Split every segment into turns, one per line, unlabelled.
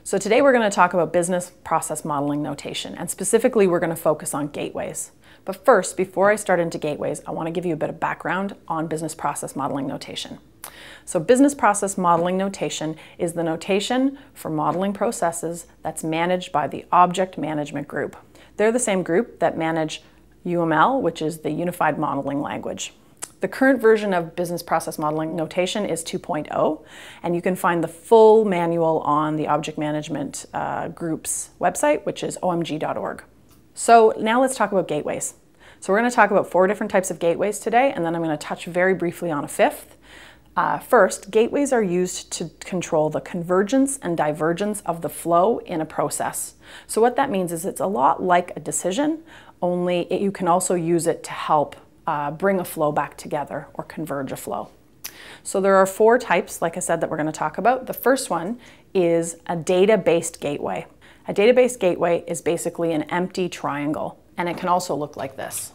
So today we're going to talk about business process modeling notation, and specifically we're going to focus on gateways. But first, before I start into gateways, I want to give you a bit of background on business process modeling notation. So business process modeling notation is the notation for modeling processes that's managed by the Object Management Group. They're the same group that manage UML, which is the Unified Modeling Language. The current version of business process modeling notation is 2.0, and you can find the full manual on the Object Management Group's website, which is omg.org. So now let's talk about gateways. So we're going to talk about 4 different types of gateways today, and then I'm going to touch very briefly on a 5th. First, gateways are used to control the convergence and divergence of the flow in a process. So what that means is it's a lot like a decision, only you can also use it to help bring a flow back together or converge a flow. So there are 4 types, like I said, that we're going to talk about. The first one is a data-based gateway. A data-based gateway is basically an empty triangle, and it can also look like this.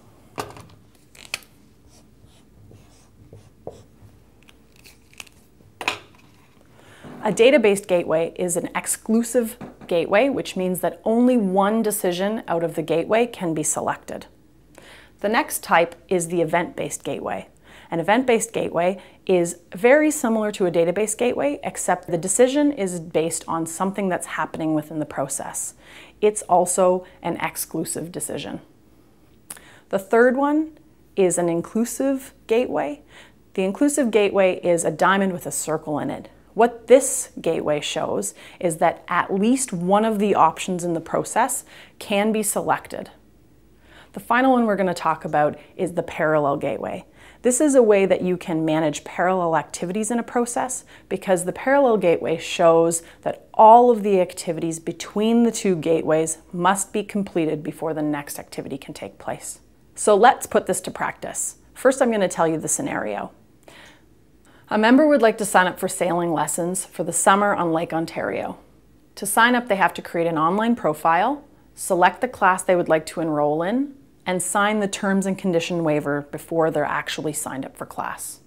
A data-based gateway is an exclusive gateway, which means that only one decision out of the gateway can be selected. The next type is the event-based gateway. An event-based gateway is very similar to a database gateway, except the decision is based on something that's happening within the process. It's also an exclusive decision. The third one is an inclusive gateway. The inclusive gateway is a diamond with a circle in it. What this gateway shows is that at least one of the options in the process can be selected. The final one we're going to talk about is the parallel gateway. This is a way that you can manage parallel activities in a process because the parallel gateway shows that all of the activities between the 2 gateways must be completed before the next activity can take place. So let's put this to practice. First, I'm going to tell you the scenario. A member would like to sign up for sailing lessons for the summer on Lake Ontario. To sign up, they have to create an online profile, select the class they would like to enroll in, and sign the terms and condition waiver before they're actually signed up for class.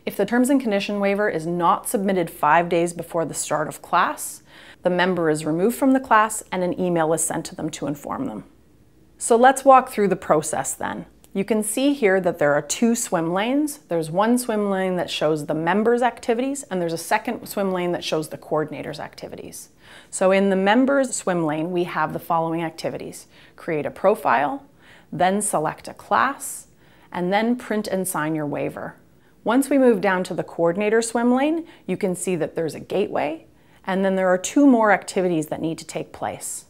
If the terms and condition waiver is not submitted 5 days before the start of class, the member is removed from the class and an email is sent to them to inform them. So let's walk through the process then. You can see here that there are 2 swim lanes. There's one swim lane that shows the members' activities, and there's a second swim lane that shows the coordinator's activities. So in the members' swim lane, we have the following activities: create a profile, then select a class, and then print and sign your waiver. Once we move down to the coordinator swim lane, you can see that there's a gateway, and then there are 2 more activities that need to take place.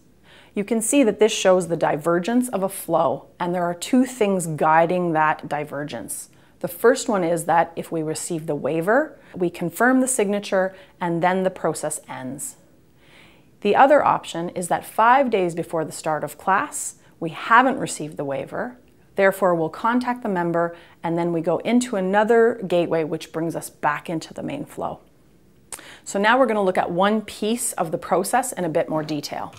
You can see that this shows the divergence of a flow, and there are 2 things guiding that divergence. The first one is that if we receive the waiver, we confirm the signature, and then the process ends. The other option is that 5 days before the start of class, we haven't received the waiver, therefore we'll contact the member, and then we go into another gateway which brings us back into the main flow. So now we're going to look at one piece of the process in a bit more detail.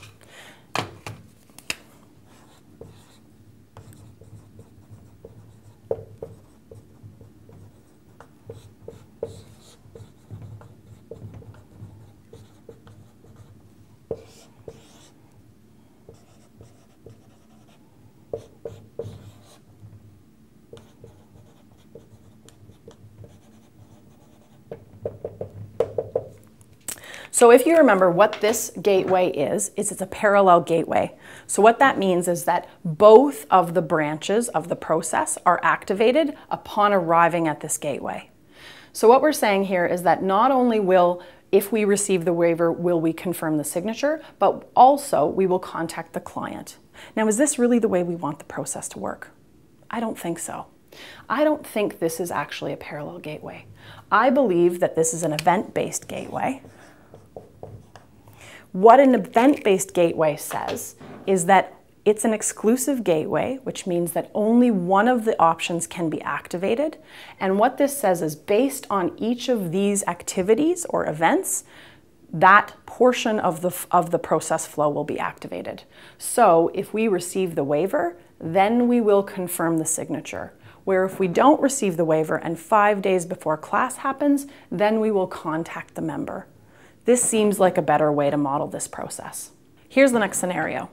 So if you remember what this gateway is it's a parallel gateway. So what that means is that both of the branches of the process are activated upon arriving at this gateway. So what we're saying here is that not only if we receive the waiver, will we confirm the signature, but also we will contact the client. Now, is this really the way we want the process to work? I don't think so. I don't think this is actually a parallel gateway. I believe that this is an event-based gateway. What an event-based gateway says is that it's an exclusive gateway, which means that only one of the options can be activated. And what this says is based on each of these activities or events, that portion of the process flow will be activated. So if we receive the waiver, then we will confirm the signature. Where if we don't receive the waiver and 5 days before class happens, then we will contact the member. This seems like a better way to model this process. Here's the next scenario.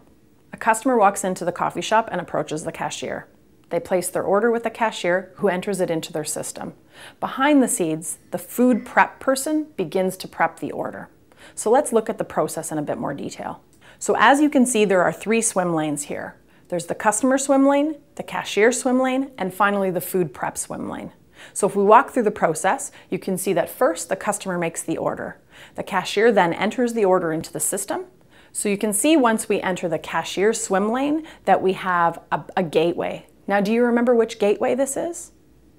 A customer walks into the coffee shop and approaches the cashier. They place their order with the cashier, who enters it into their system. Behind the scenes, the food prep person begins to prep the order. So let's look at the process in a bit more detail. So as you can see, there are 3 swim lanes here. There's the customer swim lane, the cashier swim lane, and finally the food prep swim lane. So if we walk through the process, you can see that first the customer makes the order. The cashier then enters the order into the system. So you can see once we enter the cashier swim lane that we have a gateway. Now, do you remember which gateway this is?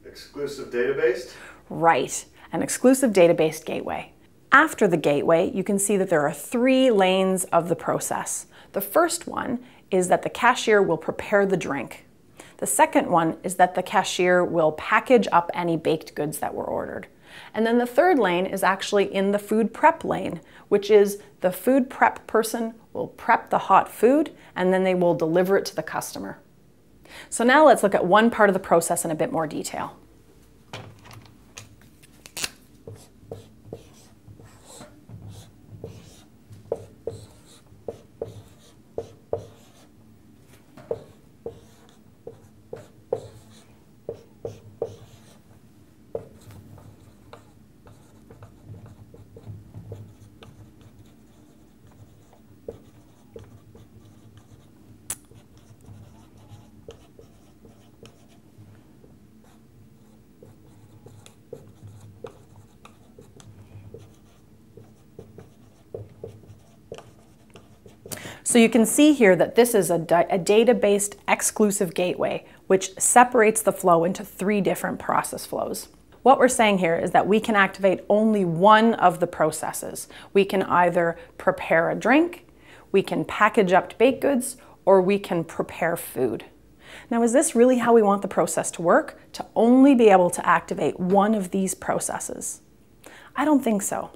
Exclusive data-based?
Right, an exclusive data-based gateway. After the gateway, you can see that there are 3 lanes of the process. The first one is that the cashier will prepare the drink. The second one is that the cashier will package up any baked goods that were ordered. And then the third lane is actually in the food prep lane, which is the food prep person will prep the hot food and then they will deliver it to the customer. So now let's look at one part of the process in a bit more detail. So you can see here that this is a data-based exclusive gateway, which separates the flow into 3 different process flows. What we're saying here is that we can activate only one of the processes. We can either prepare a drink, we can package up baked goods, or we can prepare food. Now, is this really how we want the process to work? To only be able to activate one of these processes? I don't think so.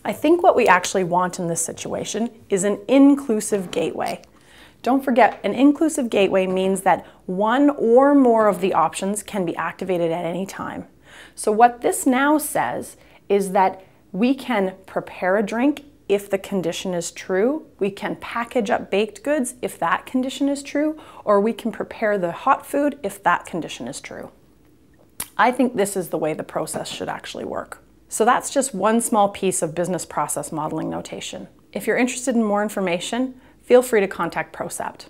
I think what we actually want in this situation is an inclusive gateway. Don't forget, an inclusive gateway means that one or more of the options can be activated at any time. So what this now says is that we can prepare a drink if the condition is true, we can package up baked goods if that condition is true, or we can prepare the hot food if that condition is true. I think this is the way the process should actually work. So that's just one small piece of business process modeling notation. If you're interested in more information, feel free to contact Procept.